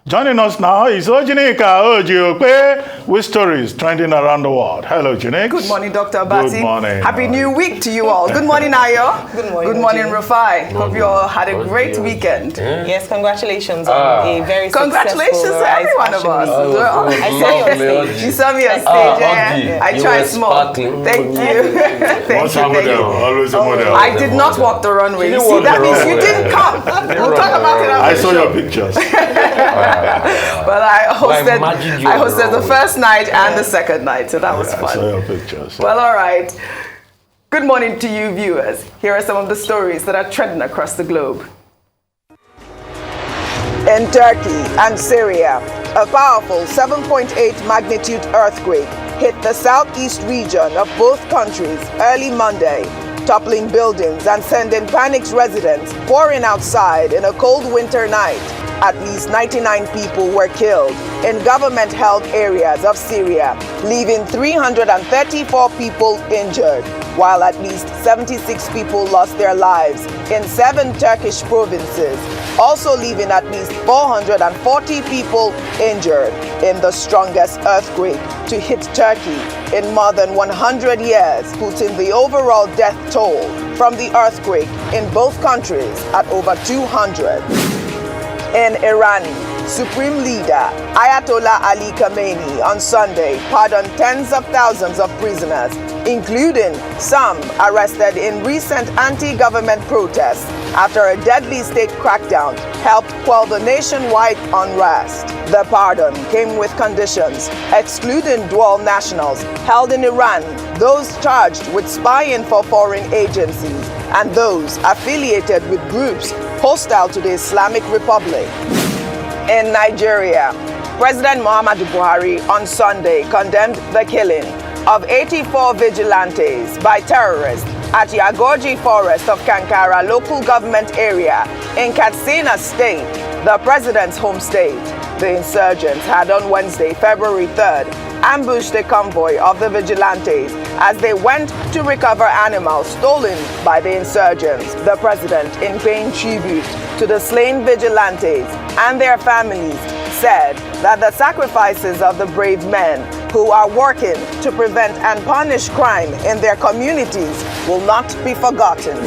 Joining us now is OjyOkpe with stories trending around the world. Hello, Janik. Good morning, Dr. Abasi. Good morning. Happy New Week to you all. Good morning, Ayo. Good morning. Good morning, Rufai. Hope you all had a great weekend. Yes, congratulations on a very Congratulations successful to every one of us. I saw you on stage. You saw me on stage, I tried small. Thank you. Thank you. Always a model. I did not walk the runway. You see, that means you didn't come. We'll talk about it I saw your pictures. But I hosted the first night and the second night, so that was fun. I saw your pictures. Well, all right. Good morning to you, viewers. Here are some of the stories that are trending across the globe. In Turkey and Syria, a powerful 7.8 magnitude earthquake hit the southeast region of both countries early Monday, toppling buildings and sending panicked residents pouring outside in a cold winter night. At least 99 people were killed in government-held areas of Syria, leaving 334 people injured, while at least 76 people lost their lives in 7 Turkish provinces, also leaving at least 440 people injured in the strongest earthquake to hit Turkey in more than 100 years, putting the overall death toll from the earthquake in both countries at over 200. In Iran, Supreme Leader Ayatollah Ali Khamenei on Sunday pardoned tens of thousands of prisoners, including some arrested in recent anti-government protests after a deadly state crackdown helped quell the nationwide unrest. The pardon came with conditions, excluding dual nationals held in Iran, those charged with spying for foreign agencies, and those affiliated with groups hostile to the Islamic Republic. In Nigeria, President Muhammadu Buhari on Sunday condemned the killing of 84 vigilantes by terrorists at Yagoji Forest of Kankara local government area in Katsina State, the president's home state. The insurgents had on Wednesday, February 3rd, ambushed a convoy of the vigilantes as they went to recover animals stolen by the insurgents. The president, in paying tribute to the slain vigilantes and their families, said that the sacrifices of the brave men who are working to prevent and punish crime in their communities will not be forgotten.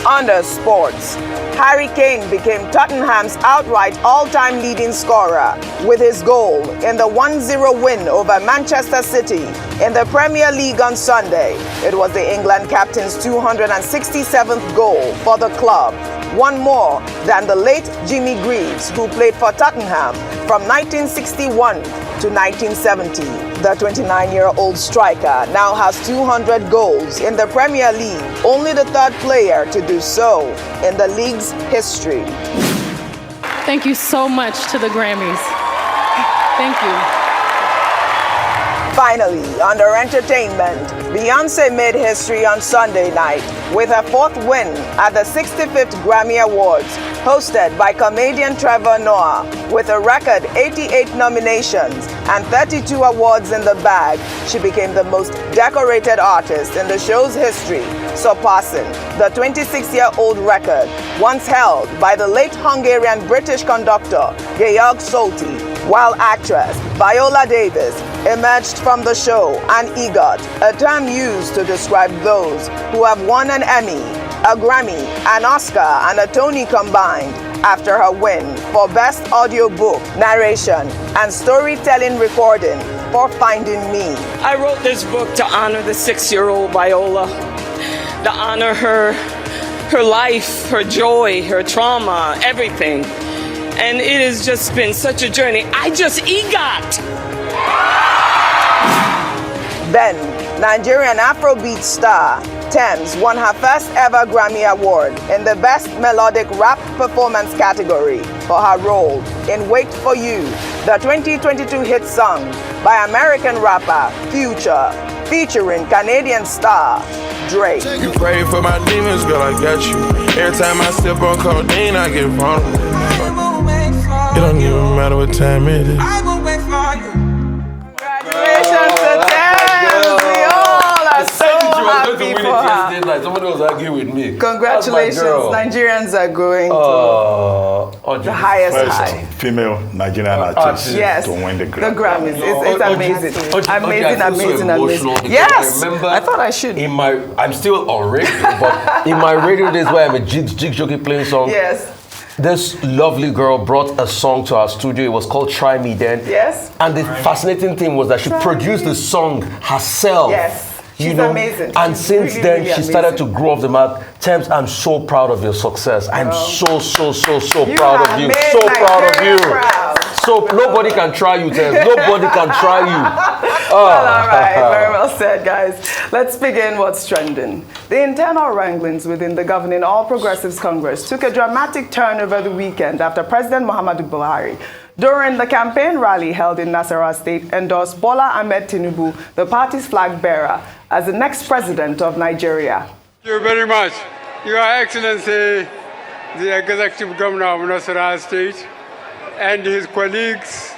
Under sports, Harry Kane became Tottenham's outright all-time leading scorer with his goal in the 1-0 win over Manchester City in the Premier League on Sunday. It was the England captain's 267th goal for the club, one more than the late Jimmy Greaves, who played for Tottenham from 1961 to 1970. The 29-year-old striker now has 200 goals in the Premier League, only the third player to do so in the league's history. Thank you so much to the Grammys. Thank you. Finally, under entertainment, Beyoncé made history on Sunday night with her 4th win at the 65th Grammy Awards, hosted by comedian Trevor Noah. With a record 88 nominations and 32 awards in the bag, she became the most decorated artist in the show's history, surpassing the 26-year-old record once held by the late Hungarian-British conductor Georg Solti, while actress Viola Davis emerged from the show an EGOT, a term used to describe those who have won an Emmy, a Grammy, an Oscar, and a Tony combined after her win for Best Audiobook, Narration, and Storytelling Recording for Finding Me. I wrote this book to honor the 6-year-old Viola, to honor her life, her joy, her trauma, everything. And it has just been such a journey. I just EGOT. Then, Nigerian Afrobeat star Tems won her first ever Grammy Award in the Best Melodic Rap Performance category for her role in Wait For You, the 2022 hit song by American rapper Future, featuring Canadian star Drake. You pray for my demons, girl, I got you. Every time I sip on codeine, I get vulnerable. It don't even matter what time it is. I will wait for you. Congratulations to Tems. We all are so happy for her. Night. Somebody was arguing with me. Congratulations. Nigerians are going to the highest high. Female Nigerian artist to win the Grammy. The Grammys. It's amazing. Amazing. Yes. I thought I should. I'm still on radio, but in my radio days where I'm a jig jockey playing song. Yes. This lovely girl brought a song to our studio. It was called Try Me Then. Yes. And the fascinating thing was that she produced the song herself. Yes. She's amazing. And since then, she started to grow up the map. Thames, I'm so proud of your success. I'm so proud of you. So proud of you. So nobody can try you, Thames. Nobody can try you. Well, all right. Very well said, guys. Let's begin what's trending. The internal wranglings within the governing All Progressives Congress took a dramatic turn over the weekend after President Muhammadu Buhari, during the campaign rally held in Nasarawa State, endorsed Bola Ahmed Tinubu, the party's flag bearer, as the next president of Nigeria. Thank you very much. Your Excellency, the Executive Governor of Nasarawa State, and his colleagues,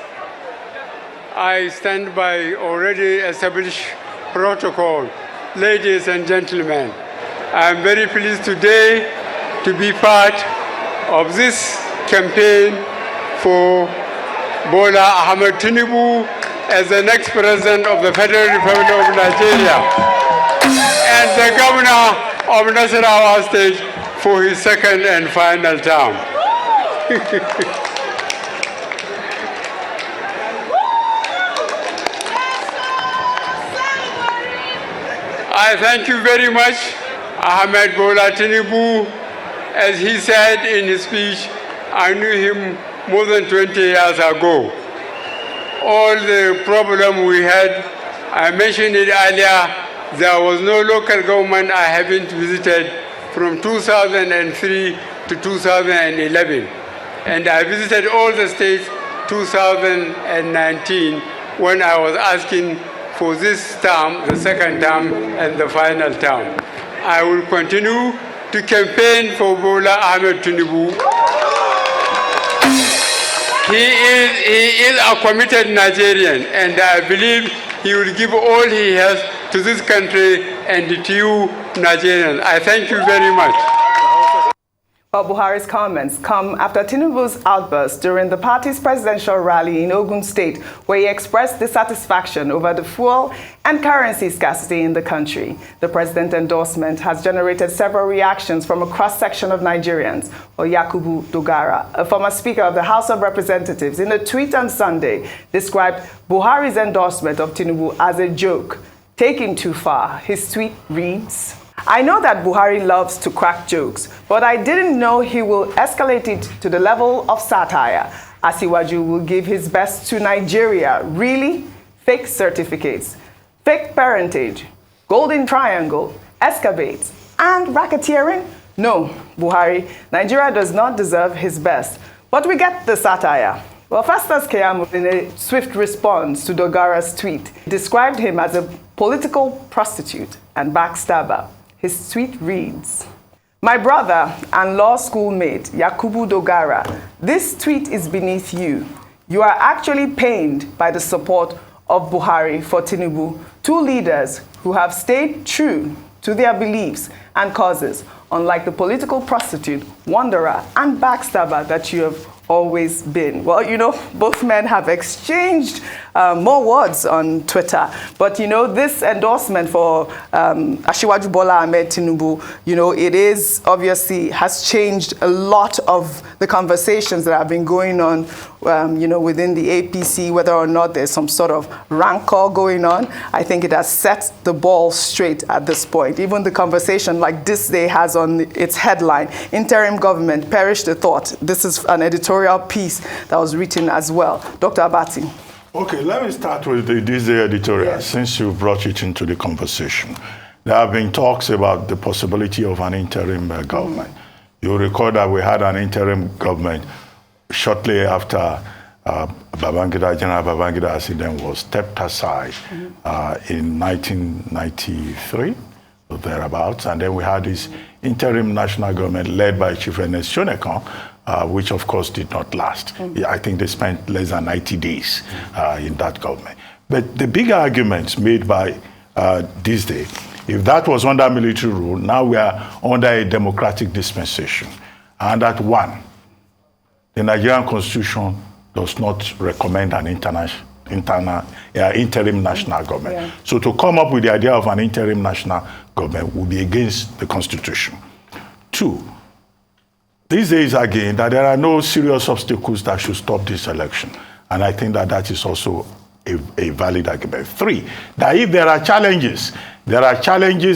I stand by already established protocol. Ladies and gentlemen, I am very pleased today to be part of this campaign for Bola Ahmed Tinubu as the next president of the Federal Republic of Nigeria and the governor of Nasarawa State for his second and final term. I thank you very much, Ahmed Bola Tinubu. As he said in his speech, I knew him more than 20 years ago. All the problem we had, I mentioned it earlier, there was no local government I haven't visited from 2003 to 2011. And I visited all the states 2019 when I was asking for this term, the second term, and the final term. I will continue to campaign for Bola Ahmed Tinubu. He is a committed Nigerian, and I believe he will give all he has to this country and to you, Nigerians. I thank you very much. But Buhari's comments come after Tinubu's outburst during the party's presidential rally in Ogun State, where he expressed dissatisfaction over the fuel and currency scarcity in the country. The president's endorsement has generated several reactions from a cross-section of Nigerians. Yakubu Dogara, a former Speaker of the House of Representatives, in a tweet on Sunday, described Buhari's endorsement of Tinubu as a joke, taken too far. His tweet reads, "I know that Buhari loves to crack jokes, but I didn't know he will escalate it to the level of satire. Asiwaju will give his best to Nigeria. Really? Fake certificates, fake parentage, golden triangle, excavates, and racketeering? No, Buhari, Nigeria does not deserve his best. But we get the satire." Well, Festus Keyamo, in a swift response to Dogara's tweet, described him as a political prostitute and backstabber. His tweet reads, "My brother and law schoolmate, Yakubu Dogara, this tweet is beneath you. You are actually pained by the support of Buhari for Tinubu, two leaders who have stayed true to their beliefs and causes, unlike the political prostitute, wanderer, and backstabber that you have always been." Well, you know, both men have exchanged more words on Twitter. But, you know, this endorsement for Asiwaju Bola Ahmed Tinubu, you know, it is obviously has changed a lot of the conversations that have been going on, you know, within the APC, whether or not there's some sort of rancor going on. I think it has set the ball straight at this point. Even the conversation like this day has on its headline, "Interim Government, Perish the Thought." This is an editorial piece that was written as well. Dr. Abati. Okay, let me start with this editorial, since you brought it into the conversation. There have been talks about the possibility of an interim government. You'll recall that we had an interim government shortly after General Babangida accident was stepped aside in 1993, or thereabouts. And then we had this interim national government led by Chief Ernest Shonekan, which of course did not last. I think they spent less than 90 days in that government. But the big arguments made by this day If that was under military rule, now we are under a democratic dispensation. And that one, the Nigerian Constitution does not recommend an interim national government. Yeah. So to come up with the idea of an interim national government would be against the Constitution. Two, these days again, that there are no serious obstacles that should stop this election. And I think that that is also a valid argument. Three, that if there are challenges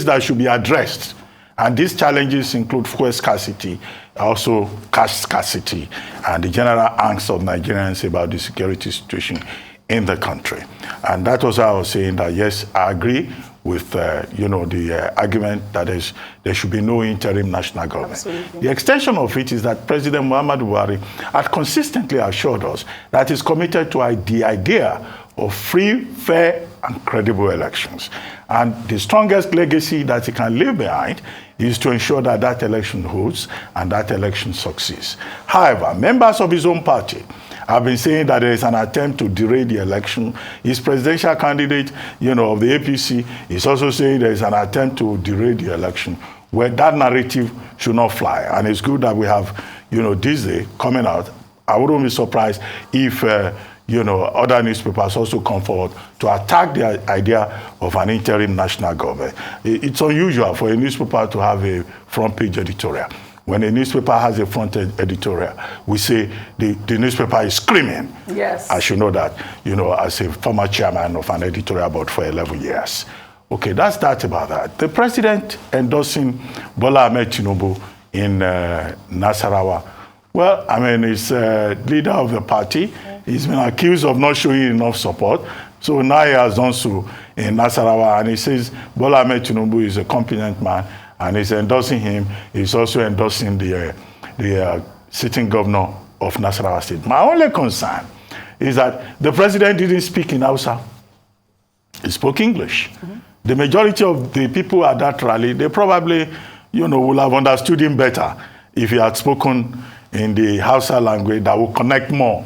that should be addressed. And these challenges include fuel scarcity, also cash scarcity, and the general angst of Nigerians about the security situation in the country. And that was why I was saying that, yes, I agree with the argument that there should be no interim national government. Absolutely. The extension of it is that President Muhammadu Buhari had consistently assured us that he's committed to the idea of free, fair, and credible elections. And the strongest legacy that he can leave behind is to ensure that that election holds and that election succeeds. However, members of his own party have been saying that there is an attempt to derail the election. His presidential candidate, of the APC, is also saying there is an attempt to derail the election, where that narrative should not fly. And it's good that we have, this day coming out. I wouldn't be surprised if, other newspapers also come forward to attack the idea of an interim national government. It's unusual for a newspaper to have a front page editorial. When a newspaper has a front editorial, we say the newspaper is screaming. Yes. I should know that, as a former chairman of an editorial board for 11 years. Okay, that's that about that. The president endorsing Bola Ahmed Tinubu in Nasarawa. Well, he's leader of the party. He's been accused of not showing enough support. So now he has done so in Nasarawa, and he says Bola Ahmed Tinubu is a competent man, and he's endorsing him. He's also endorsing the sitting governor of Nasarawa State. My only concern is that the president didn't speak in Hausa. He spoke English. Mm-hmm. The majority of the people at that rally, they probably, will have understood him better if he had spoken in the Hausa language that will connect more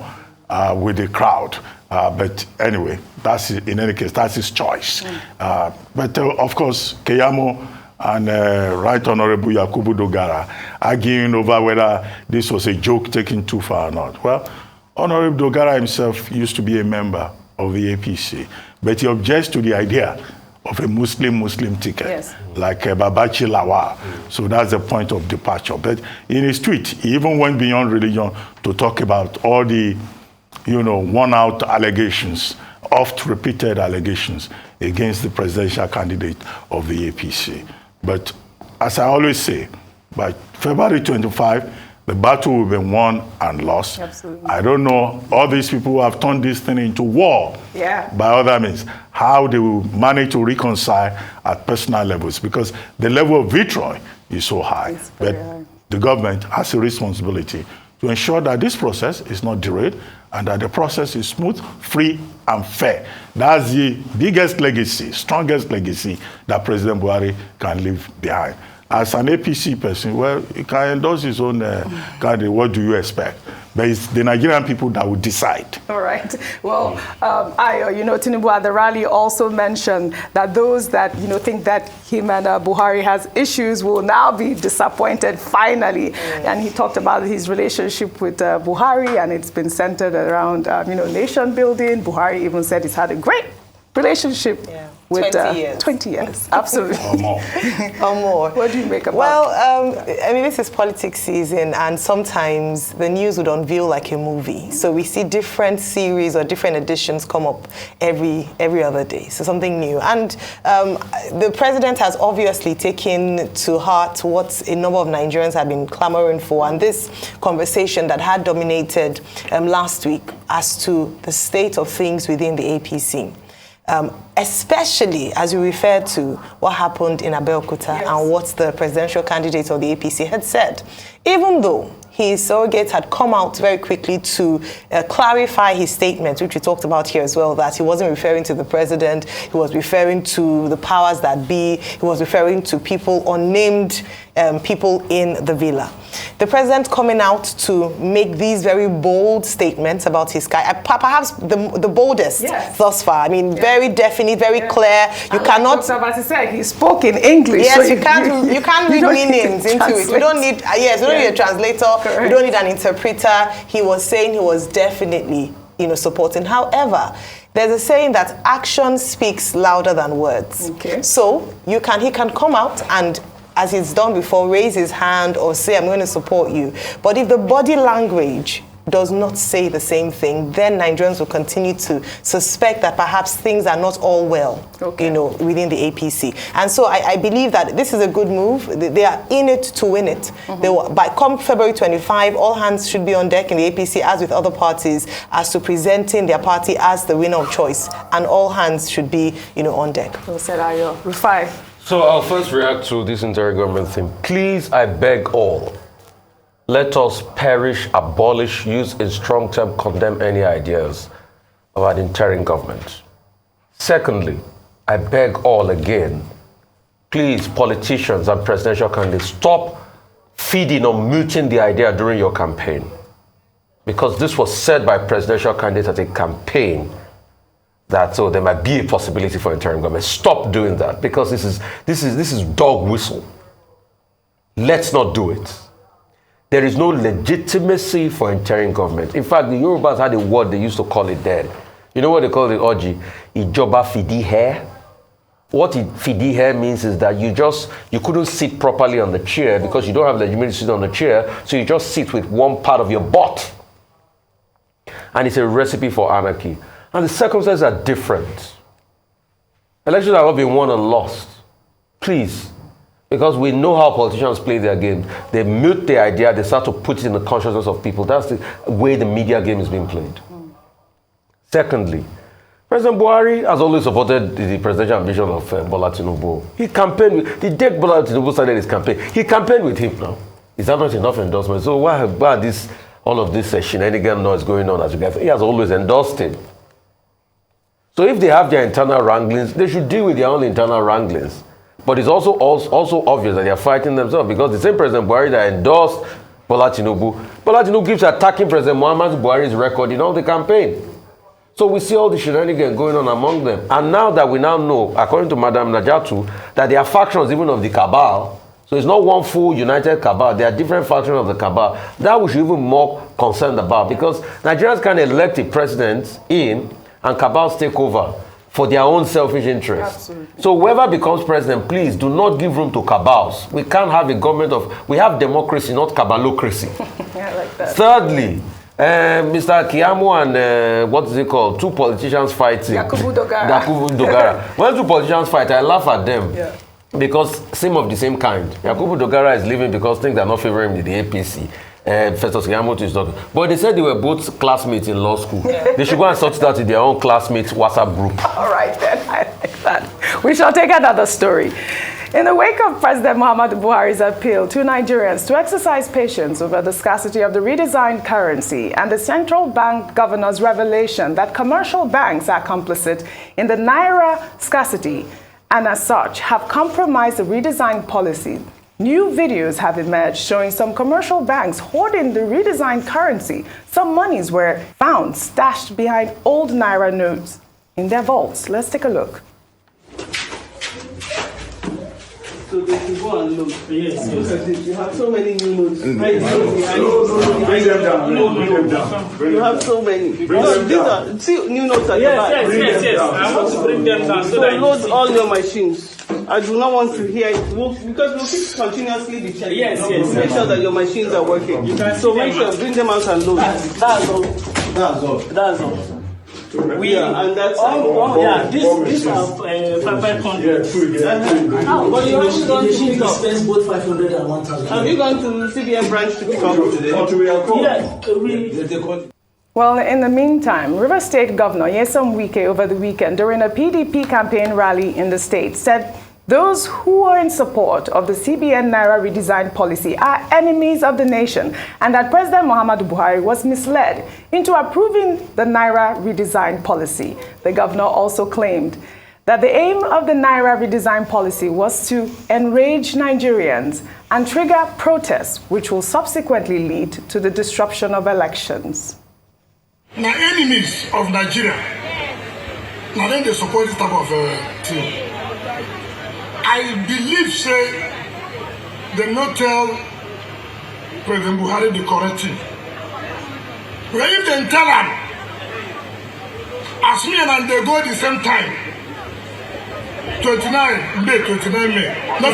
with the crowd. But anyway, in any case, that's his choice. Mm. But of course, Keyamo and Right Honorable Yakubu Dogara arguing over whether this was a joke taken too far or not. Well, Honorable Dogara himself used to be a member of the APC, but he objects to the idea of a Muslim ticket, yes, like Babachi Lawal. So that's the point of departure. But in his tweet, he even went beyond religion to talk about all the, worn-out allegations, oft-repeated allegations against the presidential candidate of the APC. But as I always say, by February 25, the battle will be won and lost. Absolutely. I don't know, all these people who have turned this thing into war, by other means, how they will manage to reconcile at personal levels, because the level of vitriol is so high. But the government has a responsibility to ensure that this process is not derailed and that the process is smooth, free, and fair. That's the biggest legacy, strongest legacy that President Buhari can leave behind. As an APC person, well, he can endorse his own candidate. What do you expect? But it's the Nigerian people that will decide. All right. Well, Tinubu at the rally also mentioned that those that, think that him and Buhari has issues will now be disappointed finally. And he talked about his relationship with Buhari, and it's been centered around, nation building. Buhari even said he's had a great relationship with 20 years. 20 years, absolutely. Or more. Or more. What do you make about this is politics season, and sometimes the news would unveil like a movie. So we see different series or different editions come up every other day. So something new. And the president has obviously taken to heart what a number of Nigerians have been clamoring for, and this conversation that had dominated last week as to the state of things within the APC. Especially as you refer to what happened in Abeokuta and what the presidential candidate of the APC had said. Even though his surrogate had come out very quickly to clarify his statement, which we talked about here as well, that he wasn't referring to the president, he was referring to the powers that be, he was referring to people, unnamed people in the villa. the president coming out to make these very bold statements about his guy, perhaps the boldest thus far. I mean, very definite, very clear. You cannot. Said he spoke in English. Yes, so you can't read meanings into it. We don't need. We don't need a translator. Correct. We don't need an interpreter. He was saying he was definitely, supporting. However, there's a saying that action speaks louder than words. Okay. So he can come out and, as he's done before, raise his hand or say, I'm going to support you. But if the body language does not say the same thing, then Nigerians will continue to suspect that perhaps things are not all well, within the APC. And so I believe that this is a good move. They are in it to win it. They will, come February 25, all hands should be on deck in the APC, as with other parties, as to presenting their party as the winner of choice. And all hands should be, on deck. So I'll first react to this entire government thing. Please, I beg all, let us perish, abolish, use in strong terms, condemn any ideas of an interim government. Secondly, I beg all again, please, politicians and presidential candidates, stop feeding or muting the idea during your campaign. Because this was said by presidential candidates at a campaign that there might be a possibility for interim government. Stop doing that, because this is dog whistle. Let's not do it. There is no legitimacy for interim government. In fact, the Yorubas had a word they used to call it then. You know what they call it, Oji? Ijoba fidi hair. What fidi hair means is that you couldn't sit properly on the chair because you don't have legitimacy to sit on the chair, so you just sit with one part of your butt. And it's a recipe for anarchy. And the circumstances are different. Elections have not been won and lost. Please. Because we know how politicians play their game. They mute the idea, they start to put it in the consciousness of people. That's the way the media game is being played. Secondly, President Buhari has always supported the presidential ambition of Bola Tinubu. He campaigned with, the day Bola Tinubu started his campaign, he campaigned with him now. Is that not enough endorsement? So why all of this shenanigan noise going on as you guys? He has always endorsed him. So if they have their internal wranglings, they should deal with their own internal wranglings. But it's also obvious that they are fighting themselves, because the same President Buhari that endorsed Bola Tinubu keeps attacking President Muhammadu Buhari's record in all the campaign. So we see all the shenanigans going on among them. And now that we now know, according to Madam Najatu, that there are factions even of the cabal. So it's not one full united cabal. There are different factions of the cabal. That we should even more concerned about, because Nigerians can elect a president in and cabals take over for their own selfish interests. Absolutely. So whoever becomes president, please do not give room to cabals. We can't have a government we have democracy, not cabalocracy. I like that. Thirdly, Mr. Keyamo and what is it called? Two politicians fighting. Yakubu Dogara. When two politicians fight, I laugh at them. Yeah. Because same of the same kind. Yakubu Dogara is leaving because things are not favoring the APC. Festus Keyamo is talking. But they said they were both classmates in law school. Yeah. They should go and sort it out in their own classmates' WhatsApp group. All right, then. I like that. We shall take another story. In the wake of President Muhammadu Buhari's appeal to Nigerians to exercise patience over the scarcity of the redesigned currency and the central bank governor's revelation that commercial banks are complicit in the Naira scarcity and as such have compromised the redesigned policy, new videos have emerged showing some commercial banks hoarding the redesigned currency. Some monies were found stashed behind old Naira notes in their vaults. Let's take a look. So they can go and look. Yes. You have so many new notes. Bring them down. You have so many. These are new notes at the back. Yes. I want to bring them down so load all your machines. I do not want to hear it because we'll keep continuously be checking. Yes. Make sure that your machines are working. So make sure, bring them out and load. That's all. And that's these are 500. But you haven't gone to pick up. Spend both 500 and 1,000. Have you gone to CBN branch to pick up today? Yeah. Well, in the meantime, River State Governor Wike over the weekend during a PDP campaign rally in the state said those who are in support of the CBN Naira redesigned policy are enemies of the nation, and that President Muhammadu Buhari was misled into approving the Naira redesigned policy. The governor also claimed that the aim of the Naira redesigned policy was to enrage Nigerians and trigger protests, which will subsequently lead to the disruption of elections. Now, enemies of Nigeria, now then they support this type of thing. I believe, say, they not tell President Buhari the correct thing. But if they tell them, as me and they go at the same time, 29 May. No,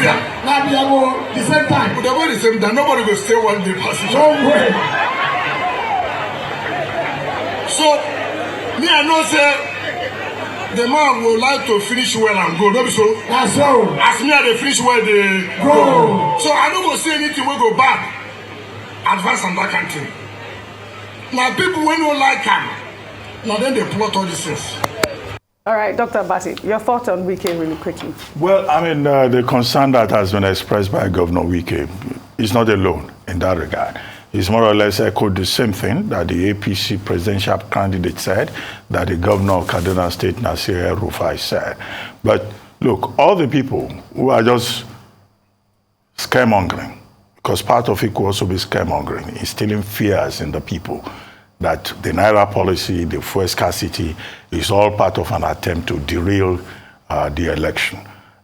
the same time. But they go at the same time, nobody will stay one day position. No way. So, me I know say, the man would like to finish well and go. Not so. That's so. As me they finish well, they go. So I don't go say anything will go bad. Advance on that country. Now people when don't like him, now then they plot all these things. All right, Dr. Abati, your thoughts on Wike really quickly. Well, I mean, the concern that has been expressed by Governor Wike is not alone in that regard. It's more or less echoed the same thing that the APC presidential candidate said, that the governor of Kaduna State, Nasarawa Rufai, said. But look, all the people who are just scaremongering, because part of it could also be scaremongering, instilling fears in the people that the Naira policy, the fuel scarcity, is all part of an attempt to derail the election.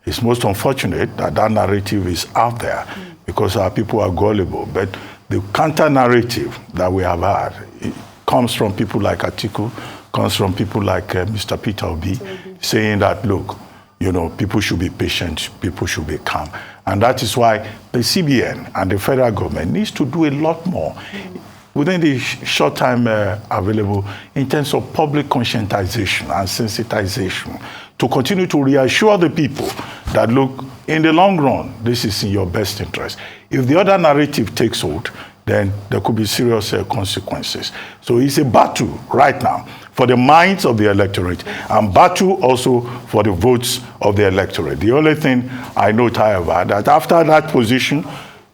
It's most unfortunate that that narrative is out there because our people are gullible. But the counter-narrative that we have had, it comes from people like Atiku, comes from people like Mr. Peter Obi, saying that, look, you know, people should be patient, people should be calm. And that is why the CBN and the federal government needs to do a lot more within the short time available in terms of public conscientization and sensitization to continue to reassure the people that, look, in the long run, this is in your best interest. If the other narrative takes hold, then there could be serious consequences. So it's a battle right now for the minds of the electorate and battle also for the votes of the electorate. The only thing I note, however, that after that position,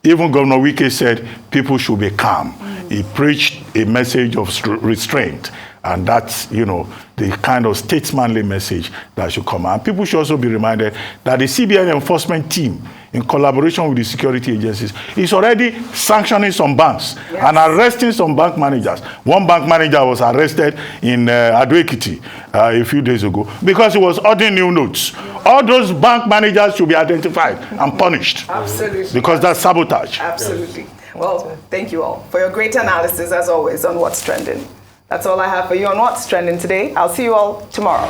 even Governor Wike said people should be calm. He preached a message of restraint. And that's, you know, the kind of statesmanly message that should come. And people should also be reminded that the CBN enforcement team, in collaboration with the security agencies, is already sanctioning some banks and arresting some bank managers. One bank manager was arrested in Ado-Ekiti a few days ago because he was ordering new notes. All those bank managers should be identified and punished. Absolutely. Because that's sabotage. Absolutely. Well, thank you all for your great analysis, as always, on What's Trending. That's all I have for you on What's Trending today. I'll see you all tomorrow.